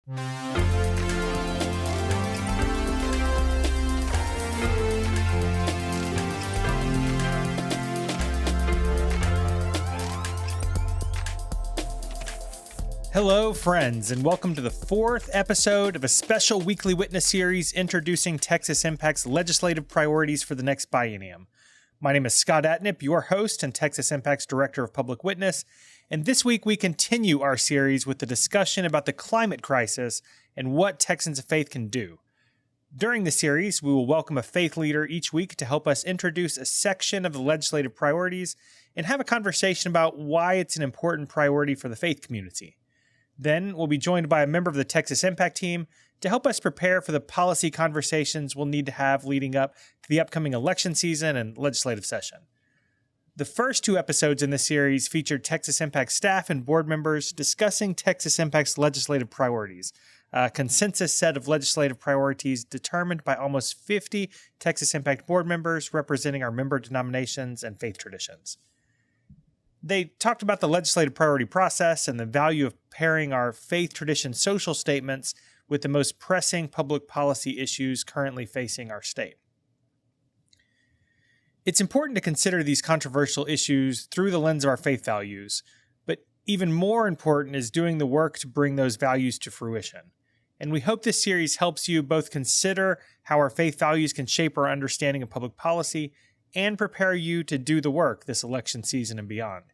Hello, friends, and welcome to the fourth episode of a special weekly witness series introducing Texas Impact's legislative priorities for the next biennium. My name is Scott Atnip, your host and Texas Impact's Director of Public Witness, and this week we continue our series with the discussion about the climate crisis and what Texans of faith can do. During the series, we will welcome a faith leader each week to help us introduce a section of the legislative priorities and have a conversation about why it's an important priority for the faith community. Then we'll be joined by a member of the Texas Impact team to help us prepare for the policy conversations we'll need to have leading up to the upcoming election season and legislative session. The first two episodes in this series featured Texas Impact staff and board members discussing Texas Impact's legislative priorities, a consensus set of legislative priorities determined by almost 50 Texas Impact board members representing our member denominations and faith traditions. They talked about the legislative priority process and the value of pairing our faith tradition social statements with the most pressing public policy issues currently facing our state. It's important to consider these controversial issues through the lens of our faith values, but even more important is doing the work to bring those values to fruition. And we hope this series helps you both consider how our faith values can shape our understanding of public policy and prepare you to do the work this election season and beyond.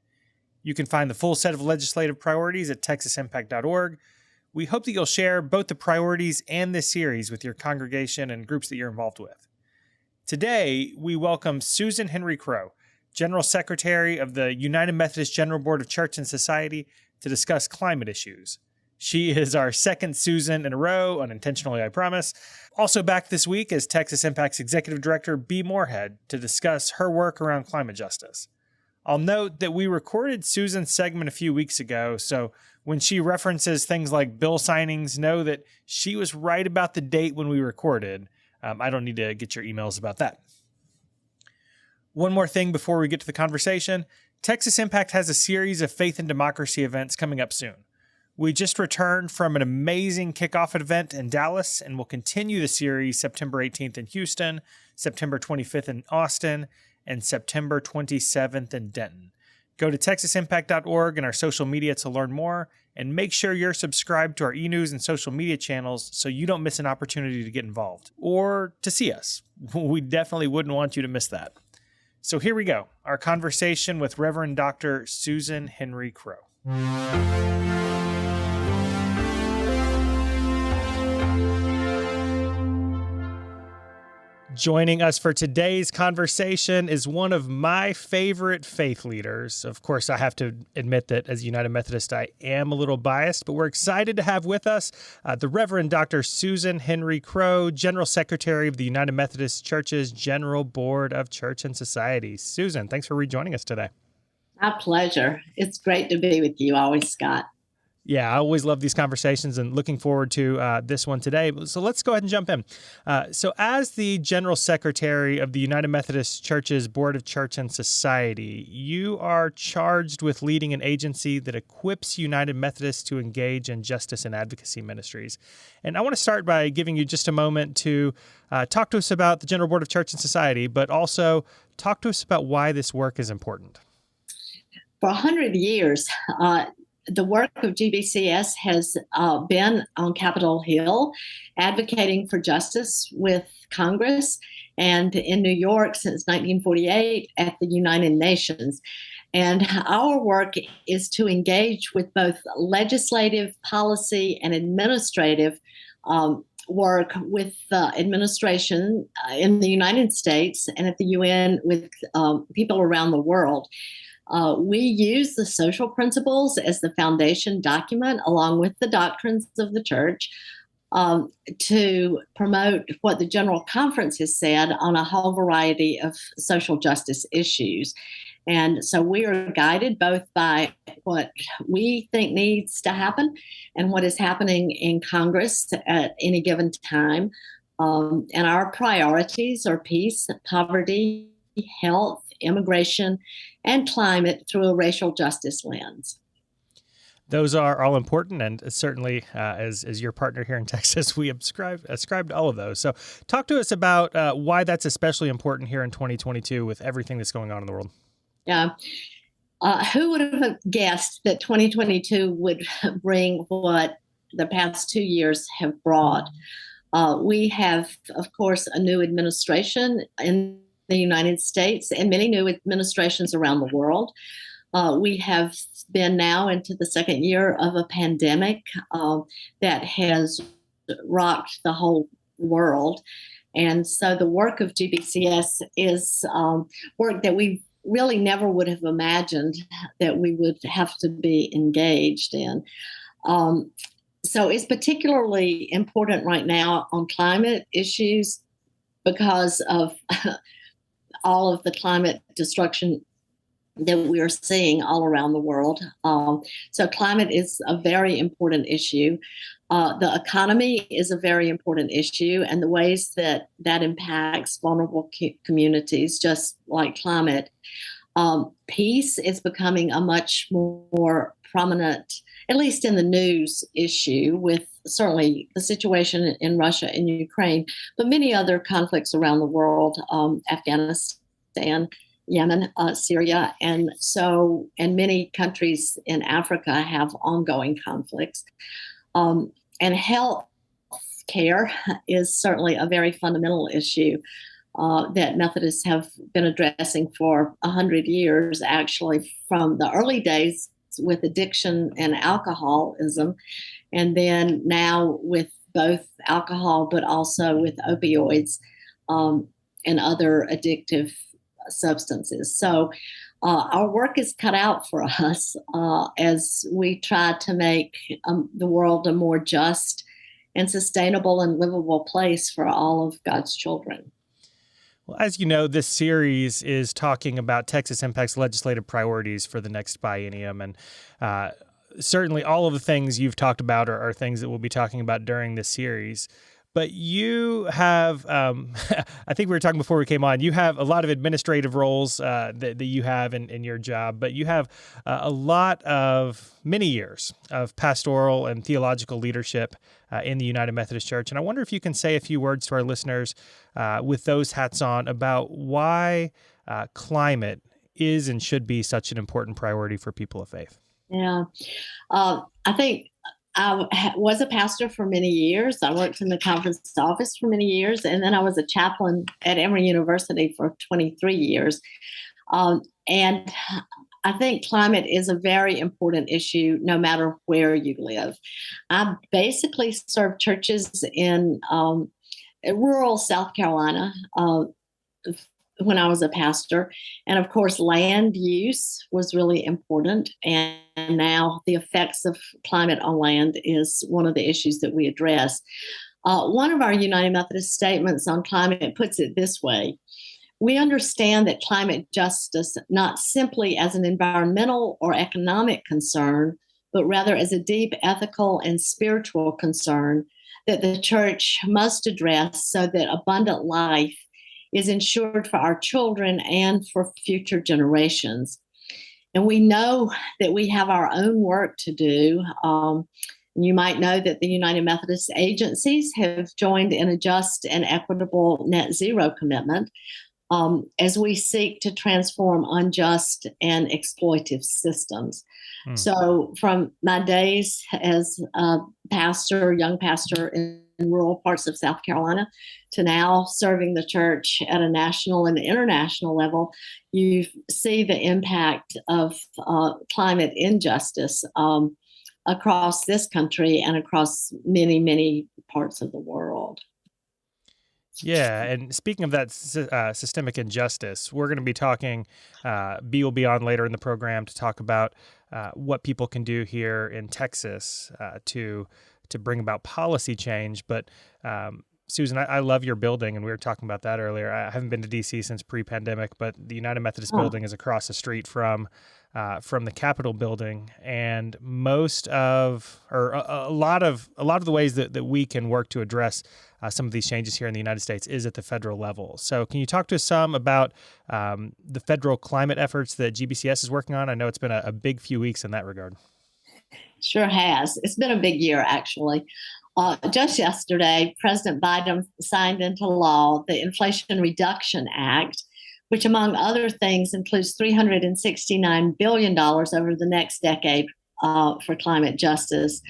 You can find the full set of legislative priorities at texasimpact.org. We hope that you'll share both the priorities and this series with your congregation and groups that you're involved with. Today, we welcome Susan Henry Crowe, General Secretary of the United Methodist General Board of Church and Society, to discuss climate issues. She is our second Susan in a row, unintentionally, I promise. Also back this week is Texas Impact's Executive Director, B. Moorhead, to discuss her work around climate justice. I'll note that we recorded Susan's segment a few weeks ago, so when she references things like bill signings, know that she was right about the date when we recorded. I don't need to get your emails about that. One more thing before we get to the conversation. Texas Impact has a series of faith and democracy events coming up soon. We just returned from an amazing kickoff event in Dallas, and we'll continue the series September 18th in Houston, September 25th in Austin, and September 27th in Denton. Go to texasimpact.org and our social media to learn more, and make sure you're subscribed to our e-news and social media channels so you don't miss an opportunity to get involved or to see us. We definitely wouldn't want you to miss that. So here we go, our conversation with Reverend Dr. Susan Henry Crowe. Joining us for today's conversation is one of my favorite faith leaders. Of course, I have to admit that as a United Methodist, I am a little biased, but we're excited to have with us the Reverend Dr. Susan Henry Crowe, General Secretary of the United Methodist Church's General Board of Church and Society. Susan, thanks for rejoining us today. My pleasure. It's great to be with you always, Scott. Yeah, I always love these conversations and looking forward to this one today. So let's go ahead and jump in. So as the General Secretary of the United Methodist Church's Board of Church and Society, you are charged with leading an agency that equips United Methodists to engage in justice and advocacy ministries. And I want to start by giving you just a moment to talk to us about the General Board of Church and Society, but also talk to us about why this work is important. For 100 years, the work of GBCS has been on Capitol Hill, advocating for justice with Congress, and in New York since 1948 at the United Nations. And our work is to engage with both legislative, policy, and administrative work with administration in the United States and at the UN with people around the world. We use the social principles as the foundation document, along with the doctrines of the church, to promote what the General Conference has said on a whole variety of social justice issues. And so we are guided both by what we think needs to happen and what is happening in Congress at any given time. And our priorities are peace, poverty, health, immigration, and climate through a racial justice lens. Those are all important, and certainly, as your partner here in Texas, we ascribe to all of those. So, talk to us about why that's especially important here in 2022 with everything that's going on in the world. Yeah. Who would have guessed that 2022 would bring what the past 2 years have brought? We have, of course, a new administration in the United States and many new administrations around the world. We have been now into the second year of a pandemic that has rocked the whole world. And so the work of GBCS is work that we really never would have imagined that we would have to be engaged in. So it's particularly important right now on climate issues because of all of the climate destruction that we are seeing all around the world. So climate is a very important issue. The economy is a very important issue, and the ways that that impacts vulnerable communities, just like climate. Peace is becoming a much more prominent, at least in the news, issue, with certainly the situation in Russia and Ukraine, but many other conflicts around the world, Afghanistan, Yemen, Syria, and many countries in Africa have ongoing conflicts. And health care is certainly a very fundamental issue that Methodists have been addressing for 100 years, actually, from the early days with addiction and alcoholism, and then now with both alcohol, but also with opioids and other addictive substances. So our work is cut out for us as we try to make the world a more just and sustainable and livable place for all of God's children. Well, as you know, this series is talking about Texas Impact's legislative priorities for the next biennium. And certainly all of the things you've talked about are things that we'll be talking about during this series. But you have, I think we were talking before we came on, you have a lot of administrative roles that you have in your job, but you have many years of pastoral and theological leadership in the United Methodist Church. And I wonder if you can say a few words to our listeners with those hats on about why climate is and should be such an important priority for people of faith. Yeah, I think I was a pastor for many years. I worked in the conference office for many years, and then I was a chaplain at Emory University for 23 years. And I think climate is a very important issue no matter where you live. I basically served churches in rural South Carolina when I was a pastor. And of course, land use was really important. And now the effects of climate on land is one of the issues that we address. One of our United Methodist statements on climate puts it this way: we understand that climate justice not simply as an environmental or economic concern, but rather as a deep ethical and spiritual concern that the church must address so that abundant life is ensured for our children and for future generations. And we know that we have our own work to do. You might know that the United Methodist agencies have joined in a just and equitable net zero commitment as we seek to transform unjust and exploitive systems. So from my days as a young pastor in rural parts of South Carolina, to now serving the church at a national and international level, you see the impact of climate injustice across this country and across many, many parts of the world. Yeah, and speaking of that systemic injustice, we're going to be talking, B will be on later in the program to talk about what people can do here in Texas to bring about policy change. But Susan, I love your building, and we were talking about that earlier. I haven't been to D.C. since pre-pandemic, but the United Methodist building is across the street from the Capitol building, and a lot of the ways that we can work to address some of these changes here in the United States is at the federal level. So can you talk to us some about the federal climate efforts that GBCS is working on? I know it's been a big few weeks in that regard. Sure has. It's been a big year, actually. Just yesterday, President Biden signed into law the Inflation Reduction Act, which, among other things, includes $369 billion over the next decade for climate justice,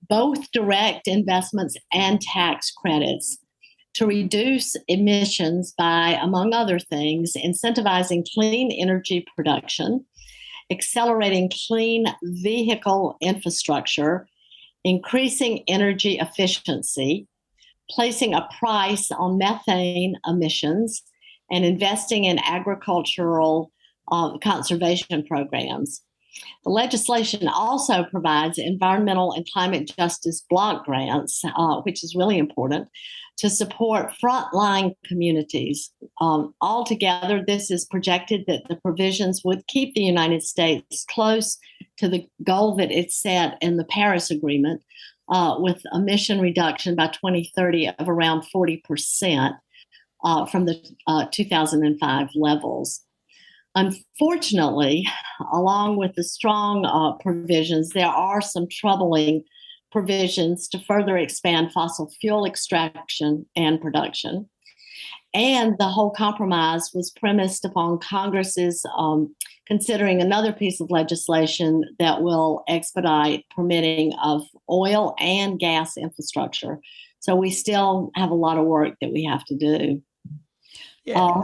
both direct investments and tax credits to reduce emissions by, among other things, incentivizing clean energy production, accelerating clean vehicle infrastructure, increasing energy efficiency, placing a price on methane emissions, and investing in agricultural conservation programs. The legislation also provides environmental and climate justice block grants, which is really important, to support frontline communities. Altogether, this is projected that the provisions would keep the United States close to the goal that it set in the Paris Agreement, with emission reduction by 2030 of around 40% from the 2005 levels. Unfortunately, along with the strong provisions, there are some troubling provisions to further expand fossil fuel extraction and production. And the whole compromise was premised upon Congress's considering another piece of legislation that will expedite permitting of oil and gas infrastructure. So we still have a lot of work that we have to do. Yeah.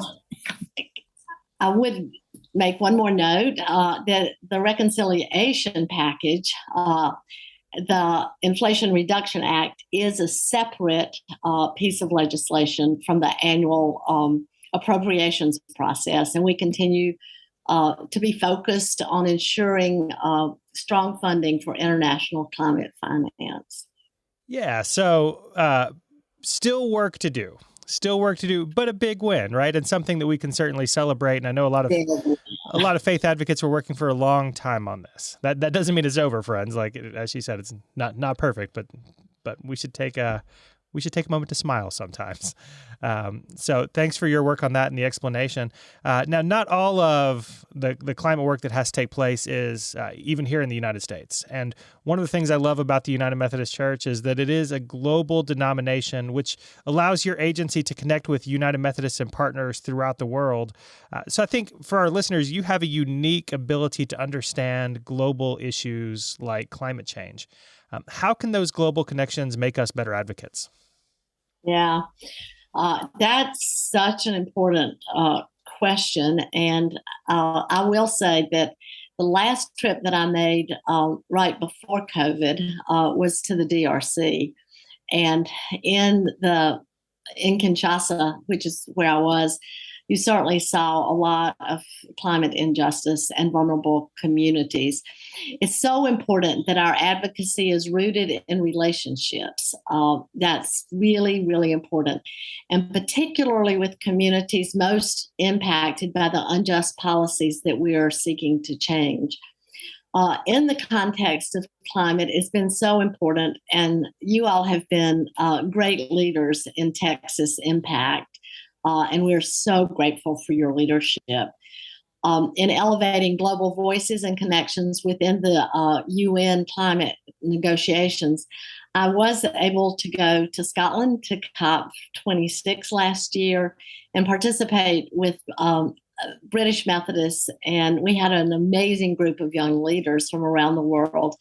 I would make one more note that the reconciliation package, the Inflation Reduction Act, is a separate piece of legislation from the annual appropriations process. And we continue to be focused on ensuring strong funding for international climate finance. Yeah. So still work to do. Still work to do, but a big win, right? And something that we can certainly celebrate. And I know a lot of faith advocates were working for a long time on this. That doesn't mean it's over, friends. Like as she said, it's not perfect, but we should take a moment to smile sometimes. So thanks for your work on that and the explanation. Now, not all of the climate work that has to take place is even here in the United States. And one of the things I love about the United Methodist Church is that it is a global denomination, which allows your agency to connect with United Methodists and partners throughout the world. So I think for our listeners, you have a unique ability to understand global issues like climate change. How can those global connections make us better advocates? Yeah, that's such an important question. And I will say that the last trip that I made right before COVID was to the DRC. And in Kinshasa, which is where I was, you certainly saw a lot of climate injustice and vulnerable communities. It's so important that our advocacy is rooted in relationships. That's really, really important. And particularly with communities most impacted by the unjust policies that we are seeking to change. In the context of climate, it's been so important. And you all have been great leaders in Texas Impact. And we're so grateful for your leadership in elevating global voices and connections within the UN climate negotiations. I was able to go to Scotland to COP26 last year and participate with British Methodists. And we had an amazing group of young leaders from around the world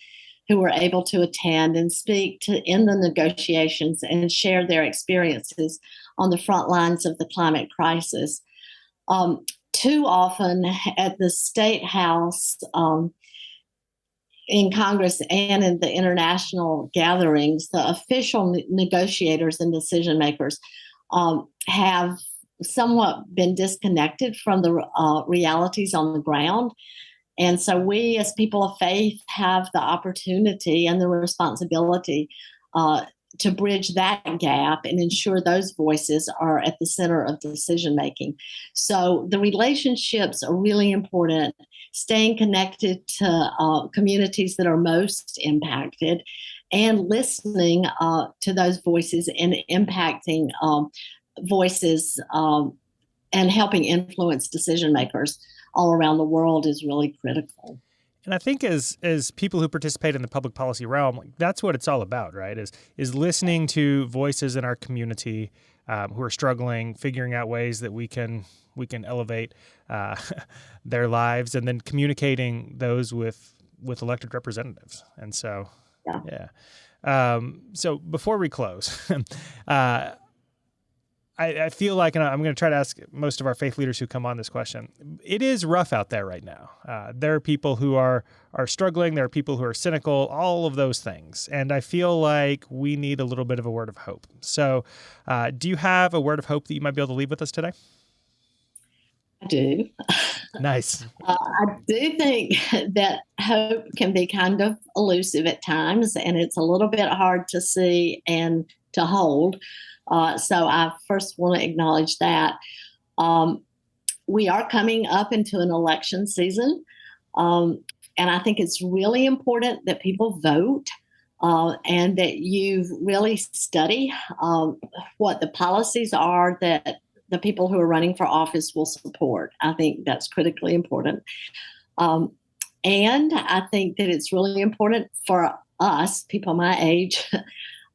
who were able to attend and speak in the negotiations and share their experiences on the front lines of the climate crisis. Too often at the State House, in Congress, and in the international gatherings, the official negotiators and decision makers have somewhat been disconnected from the realities on the ground. And so we, as people of faith, have the opportunity and the responsibility to bridge that gap and ensure those voices are at the center of decision making. So the relationships are really important. Staying connected to communities that are most impacted and listening to those voices and impacting voices and helping influence decision makers all around the world is really critical. And I think as people who participate in the public policy realm, that's what it's all about, right? Is listening to voices in our community who are struggling, figuring out ways that we can elevate their lives, and then communicating those with elected representatives. And so, yeah. So before we close, I feel like, and I'm going to try to ask most of our faith leaders who come on this question, it is rough out there right now. There are people who are struggling. There are people who are cynical, all of those things. And I feel like we need a little bit of a word of hope. So do you have a word of hope that you might be able to leave with us today? I do. Nice. I do think that hope can be kind of elusive at times, and it's a little bit hard to see and to hold. So I first want to acknowledge that. We are coming up into an election season, and I think it's really important that people vote and that you really study what the policies are that the people who are running for office will support. I think that's critically important. And I think that it's really important for us, people my age,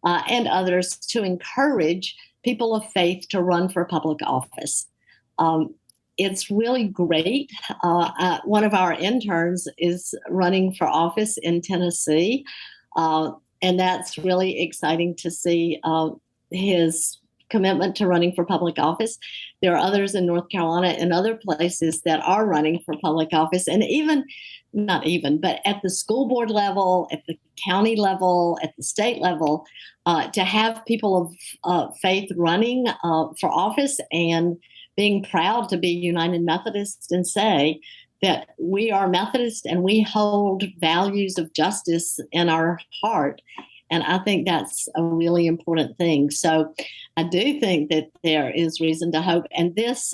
and others, to encourage people of faith to run for public office. It's really great. One of our interns is running for office in Tennessee, and that's really exciting to see his commitment to running for public office. There are others in North Carolina and other places that are running for public office, and but at the school board level, at the county level, at the state level, to have people of faith running for office and being proud to be United Methodist and say that we are Methodist and we hold values of justice in our heart. And I think that's a really important thing. So I do think that there is reason to hope. And this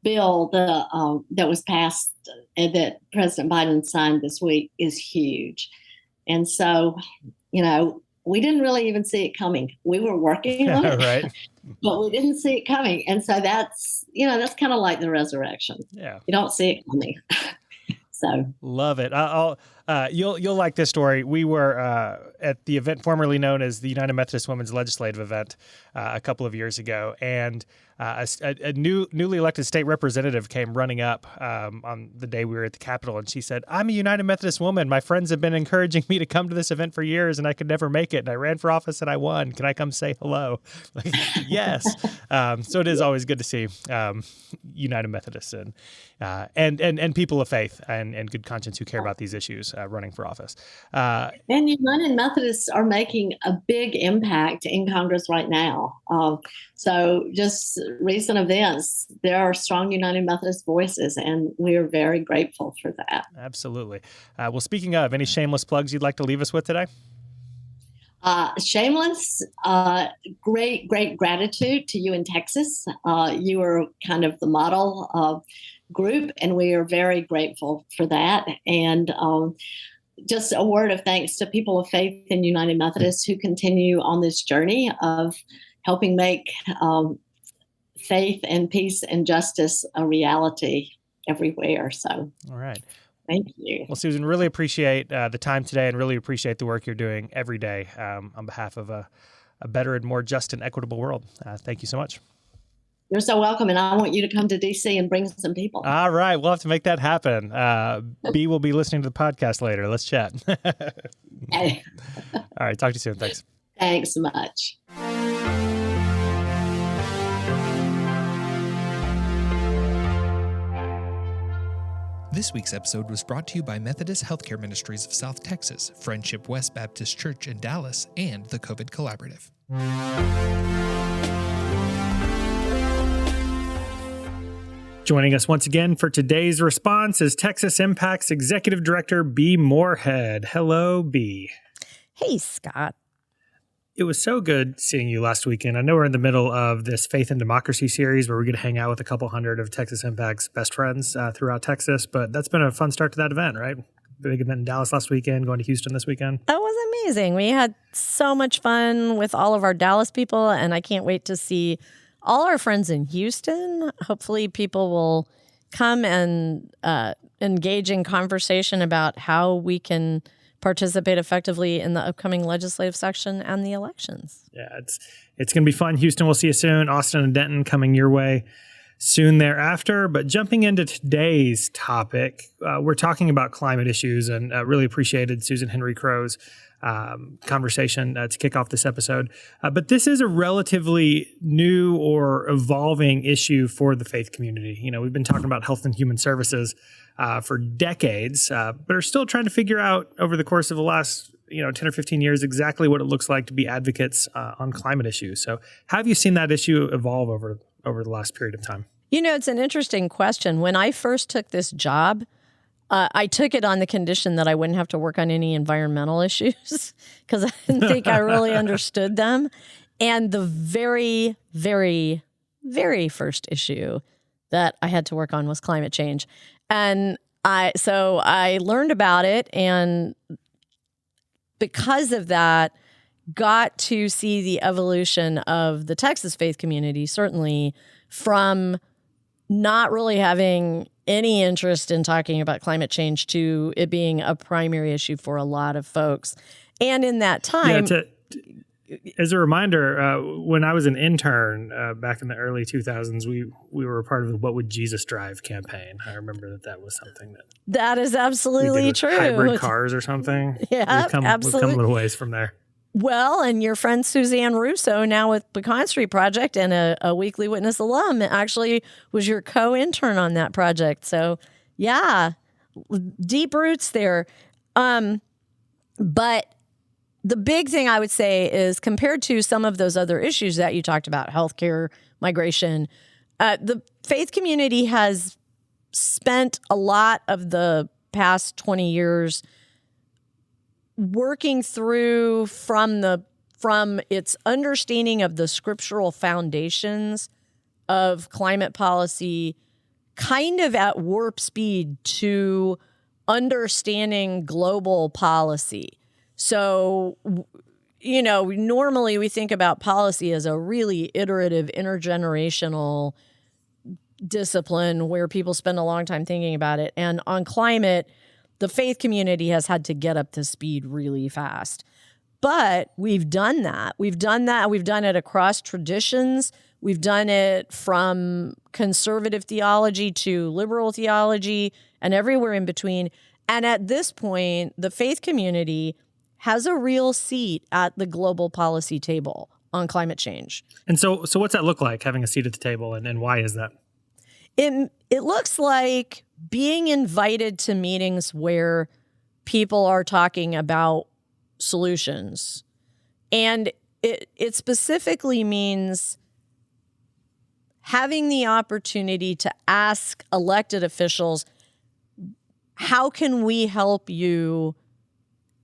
bill that was passed and that President Biden signed this week is huge. And so, we didn't really even see it coming. We were working on it, right, but we didn't see it coming. And so that's kind of like the resurrection. Yeah, you don't see it coming. So love it. You'll like this story. We were at the event formerly known as the United Methodist Women's Legislative Event a couple of years ago, and a newly elected state representative came running up on the day we were at the Capitol, and she said, "I'm a United Methodist woman. My friends have been encouraging me to come to this event for years, and I could never make it. And I ran for office and I won. Can I come say hello?" Like, yes. So it is always good to see United Methodists and people of faith and good conscience who care about these issues running for office. And United Methodists are making a big impact in Congress right now. So just recent events, there are strong United Methodist voices, and we are very grateful for that. Absolutely. Well, speaking of, any shameless plugs you'd like to leave us with today? Shameless, great gratitude to you in Texas. You are kind of the model group, and we are very grateful for that. And just a word of thanks to people of faith in United Methodist who continue on this journey of helping make faith and peace and justice a reality everywhere. So, all right. Thank you. Well, Susan, really appreciate the time today and really appreciate the work you're doing every day on behalf of a better and more just and equitable world. Thank you so much. You're so welcome, and I want you to come to D.C. and bring some people. All right. We'll have to make that happen. B will be listening to the podcast later. Let's chat. Okay. All right. Talk to you soon. Thanks. Thanks so much. This week's episode was brought to you by Methodist Healthcare Ministries of South Texas, Friendship West Baptist Church in Dallas, and the COVID Collaborative. Joining us once again for today's response is Texas Impact's Executive Director, B. Moorhead. Hello, B. Hey, Scott. It was so good seeing you last weekend. I know we're in the middle of this Faith and Democracy series where we're going to hang out with a couple hundred of Texas Impact's best friends throughout Texas, but that's been a fun start to that event, right? Big event in Dallas last weekend, going to Houston this weekend. That was amazing. We had so much fun with all of our Dallas people, and I can't wait to see all our friends in Houston. Hopefully people will come and engaging conversation about how we can participate effectively in the upcoming legislative session and the elections. Yeah, it's going to be fun. Houston, we'll see you soon. Austin and Denton coming your way soon thereafter. But jumping into today's topic, we're talking about climate issues, and really appreciated Susan Henry Crowe's conversation to kick off this episode. But this is a relatively new or evolving issue for the faith community. You know, we've been talking about health and human services for decades, but are still trying to figure out over the course of the last 10 or 15 years exactly what it looks like to be advocates on climate issues. So have you seen that issue evolve over the last period of time? You know, it's an interesting question. When I first took this job, I took it on the condition that I wouldn't have to work on any environmental issues because I didn't think I really understood them. And the very, very, very first issue that I had to work on was climate change. And so I learned about it, and because of that, got to see the evolution of the Texas faith community, certainly from not really having any interest in talking about climate change to it being a primary issue for a lot of folks. And in that time... As a reminder, when I was an intern back in the early 2000s, we were a part of the What Would Jesus Drive campaign. I remember that was something that is absolutely true. Hybrid cars or something. Yeah, absolutely. We've come a little ways from there. Well, and your friend Suzanne Russo, now with Pecan Street Project and a Weekly Witness alum, actually was your co-intern on that project. So, yeah, deep roots there. But the big thing I would say is, compared to some of those other issues that you talked about, healthcare, migration, the faith community has spent a lot of the past 20 years working through from its understanding of the scriptural foundations of climate policy, kind of at warp speed to understanding global policy. So, normally we think about policy as a really iterative, intergenerational discipline where people spend a long time thinking about it. And on climate, the faith community has had to get up to speed really fast. But we've done that. We've done it across traditions. We've done it from conservative theology to liberal theology and everywhere in between. And at this point, the faith community has a real seat at the global policy table on climate change. And so what's that look like, having a seat at the table, and why is that? It looks like being invited to meetings where people are talking about solutions. And it specifically means having the opportunity to ask elected officials, how can we help you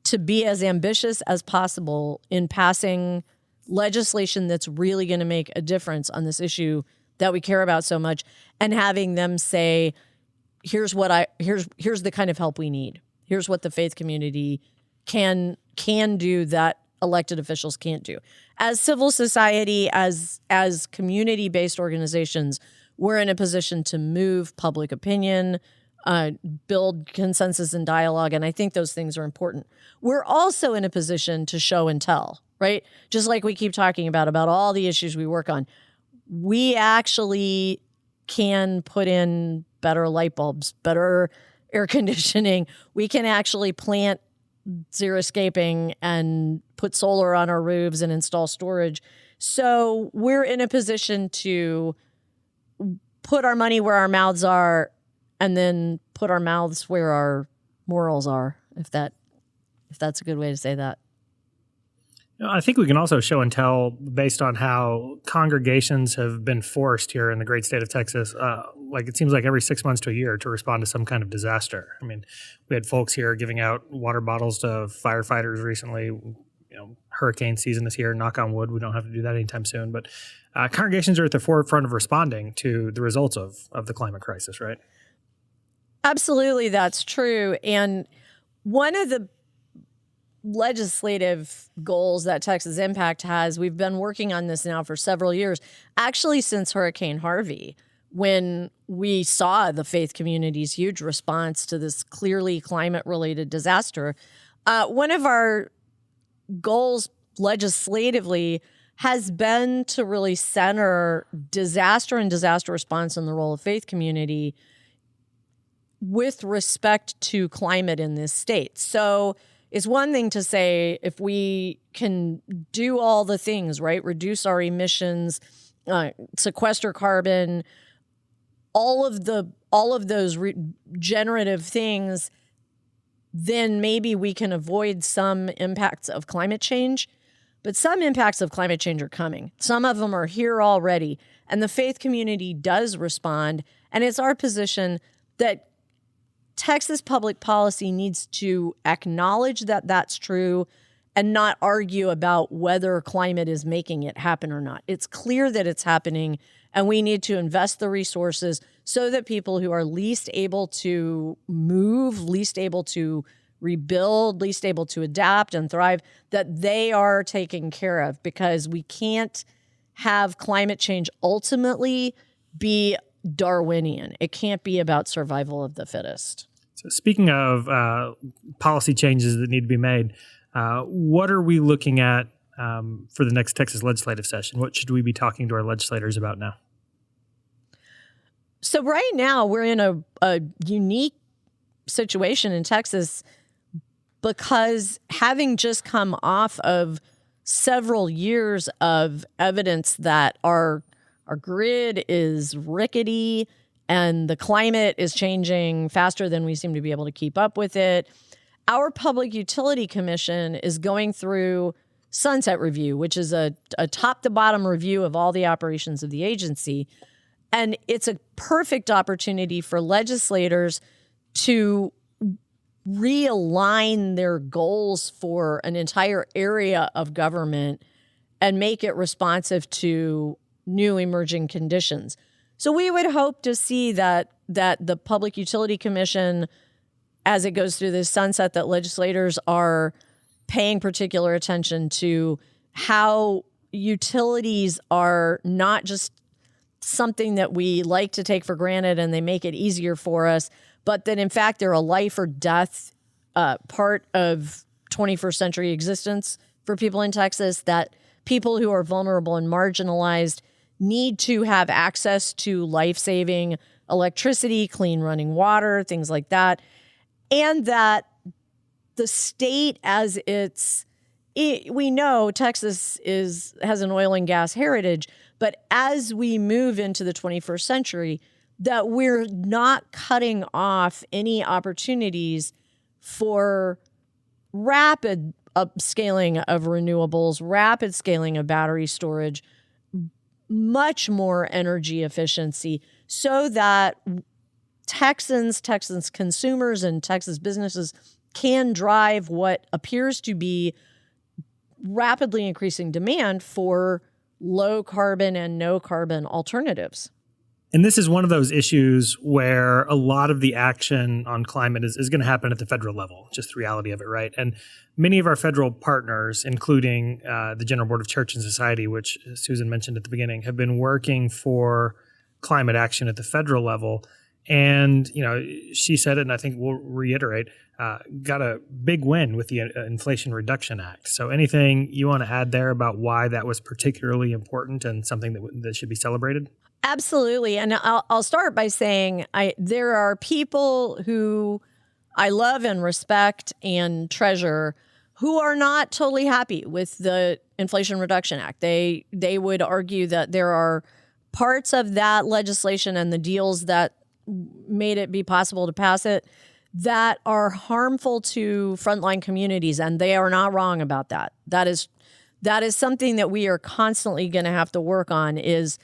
to be as ambitious as possible in passing legislation that's really going to make a difference on this issue that we care about so much, and having them say, here's the kind of help we need. Here's what the faith community can do that elected officials can't do. As civil society, as community-based organizations, we're in a position to move public opinion, build consensus and dialogue, and I think those things are important. We're also in a position to show and tell, right? Just like we keep talking about all the issues we work on. We actually can put in better light bulbs, better air conditioning. We can actually plant xeriscaping and put solar on our roofs and install storage. So we're in a position to put our money where our mouths are, and then put our mouths where our morals are, if that's a good way to say that. I think we can also show and tell based on how congregations have been forced here in the great state of Texas, it seems like every 6 months to a year, to respond to some kind of disaster. I mean, we had folks here giving out water bottles to firefighters recently. Hurricane season is here. Knock on wood, we don't have to do that anytime soon. But congregations are at the forefront of responding to the results of the climate crisis, right? Absolutely, that's true. And one of the legislative goals that Texas Impact has, we've been working on this now for several years, actually since Hurricane Harvey, when we saw the faith community's huge response to this clearly climate-related disaster. One of our goals legislatively has been to really center disaster and disaster response and the role of faith community with respect to climate in this state. So it's one thing to say, if we can do all the things, right, reduce our emissions, sequester carbon, all of those regenerative things, then maybe we can avoid some impacts of climate change. But some impacts of climate change are coming. Some of them are here already. And the faith community does respond. And it's our position that Texas public policy needs to acknowledge that that's true and not argue about whether climate is making it happen or not. It's clear that it's happening, and we need to invest the resources so that people who are least able to move, least able to rebuild, least able to adapt and thrive, that they are taken care of, because we can't have climate change ultimately be Darwinian. It can't be about survival of the fittest. So speaking of policy changes that need to be made, what are we looking at for the next Texas legislative session? What should we be talking to our legislators about now? So right now we're in a unique situation in Texas, because having just come off of several years of evidence that our grid is rickety and the climate is changing faster than we seem to be able to keep up with it, our Public Utility Commission is going through Sunset Review, which is a top-to-bottom review of all the operations of the agency. And it's a perfect opportunity for legislators to realign their goals for an entire area of government and make it responsive to new emerging conditions. So we would hope to see that the Public Utility Commission, as it goes through this sunset, that legislators are paying particular attention to how utilities are not just something that we like to take for granted and they make it easier for us, but that in fact they're a life or death part of 21st century existence for people in Texas, that people who are vulnerable and marginalized need to have access to life-saving electricity, clean running water, things like that, and that the state, as we know Texas has an oil and gas heritage, but as we move into the 21st century, that we're not cutting off any opportunities for rapid upscaling of renewables, rapid scaling of battery storage, much more energy efficiency, so that Texans consumers and Texas businesses can drive what appears to be rapidly increasing demand for low carbon and no carbon alternatives. And this is one of those issues where a lot of the action on climate is going to happen at the federal level, just the reality of it, right? And many of our federal partners, including the General Board of Church and Society, which Susan mentioned at the beginning, have been working for climate action at the federal level. And, she said it, and I think we'll reiterate, got a big win with the Inflation Reduction Act. So anything you want to add there about why that was particularly important and something that should be celebrated? Absolutely. And I'll start by saying there are people who I love and respect and treasure who are not totally happy with the Inflation Reduction Act. They would argue that there are parts of that legislation and the deals that made it be possible to pass it that are harmful to frontline communities, and they are not wrong about that. That is something that we are constantly going to have to work on. Is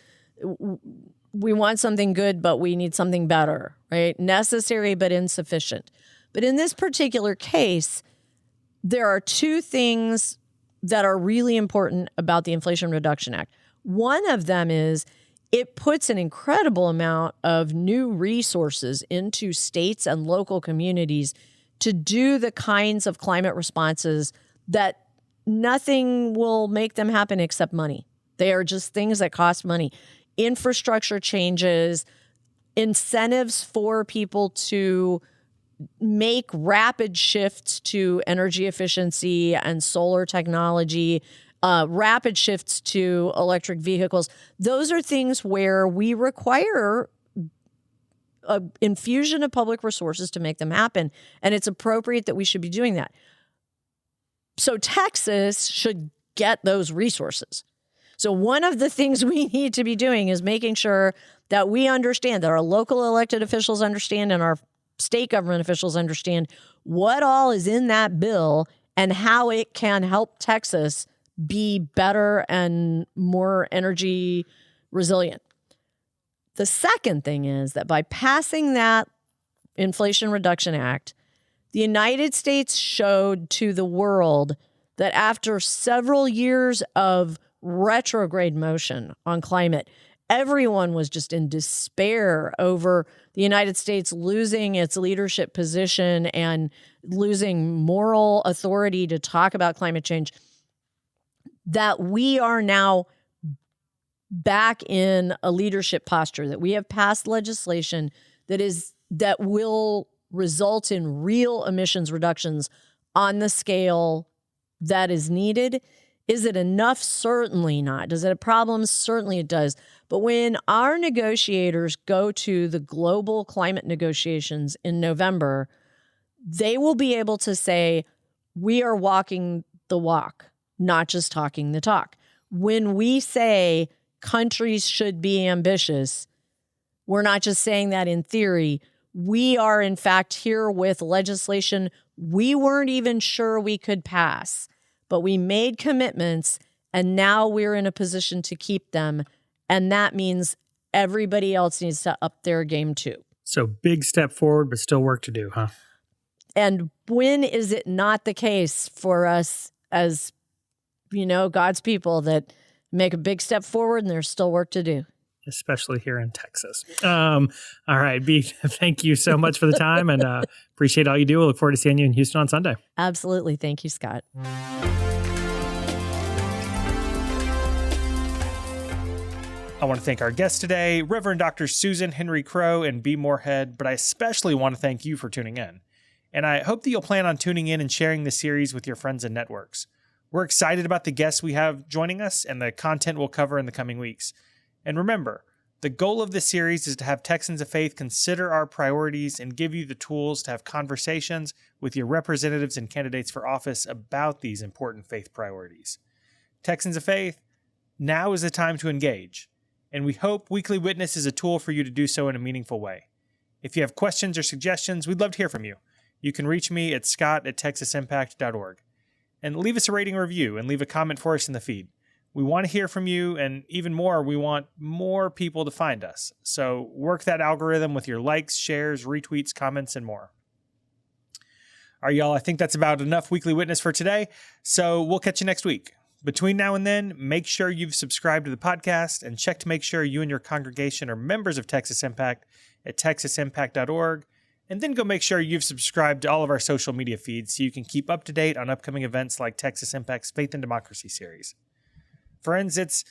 we want something good, but we need something better, right? Necessary but insufficient. But in this particular case, there are two things that are really important about the Inflation Reduction Act. One of them is it puts an incredible amount of new resources into states and local communities to do the kinds of climate responses that nothing will make them happen except money. They are just things that cost money. infrastructure changes, incentives for people to make rapid shifts to energy efficiency and solar technology, rapid shifts to electric vehicles. Those are things where we require an infusion of public resources to make them happen. And it's appropriate that we should be doing that. So Texas should get those resources. So one of the things we need to be doing is making sure that we understand, that our local elected officials understand and our state government officials understand what all is in that bill and how it can help Texas be better and more energy resilient. The second thing is that by passing that Inflation Reduction Act, the United States showed to the world that after several years of retrograde motion on climate, everyone was just in despair over the United States losing its leadership position and losing moral authority to talk about climate change, that we are now back in a leadership posture, that we have passed legislation that will result in real emissions reductions on the scale that is needed. Is it enough? Certainly not. Does it have problems? Certainly it does. But when our negotiators go to the global climate negotiations in November, they will be able to say, we are walking the walk, not just talking the talk. When we say countries should be ambitious, we're not just saying that in theory. We are, in fact, here with legislation we weren't even sure we could pass, but we made commitments, and now we're in a position to keep them. And that means everybody else needs to up their game too. So big step forward, but still work to do, huh? And when is it not the case for us as, God's people that make a big step forward and there's still work to do? Especially here in Texas. All right, B, thank you so much for the time and appreciate all you do. We'll look forward to seeing you in Houston on Sunday. Absolutely. Thank you, Scott. I want to thank our guests today, Reverend Dr. Susan Henry Crowe and B. Moorhead, but I especially want to thank you for tuning in. And I hope that you'll plan on tuning in and sharing this series with your friends and networks. We're excited about the guests we have joining us and the content we'll cover in the coming weeks. And remember, the goal of this series is to have Texans of Faith consider our priorities and give you the tools to have conversations with your representatives and candidates for office about these important faith priorities. Texans of Faith, now is the time to engage. And we hope Weekly Witness is a tool for you to do so in a meaningful way. If you have questions or suggestions, we'd love to hear from you. You can reach me at scott@texasimpact.org. And leave us a rating or review and leave a comment for us in the feed. We want to hear from you, and even more, we want more people to find us. So work that algorithm with your likes, shares, retweets, comments, and more. All right, y'all, I think that's about enough Weekly Witness for today. So we'll catch you next week. Between now and then, make sure you've subscribed to the podcast and check to make sure you and your congregation are members of Texas Impact at texasimpact.org. And then go make sure you've subscribed to all of our social media feeds so you can keep up to date on upcoming events like Texas Impact's Faith and Democracy series. Friends, it's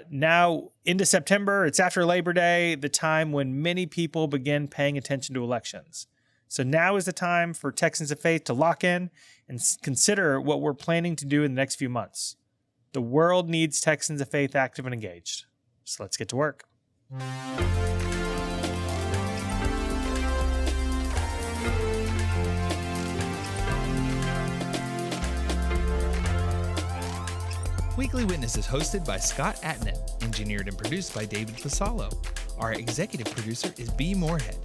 now into September. It's after Labor Day, the time when many people begin paying attention to elections. So now is the time for Texans of Faith to lock in and consider what we're planning to do in the next few months. The world needs Texans of Faith active and engaged. So let's get to work. Weekly Witness is hosted by Scott Atnett, engineered and produced by David Fasalo. Our executive producer is B. Moorhead.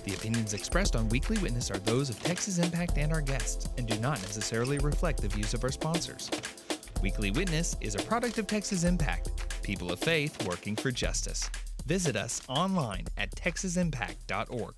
The opinions expressed on Weekly Witness are those of Texas Impact and our guests, and do not necessarily reflect the views of our sponsors. Weekly Witness is a product of Texas Impact, people of faith working for justice. Visit us online at texasimpact.org.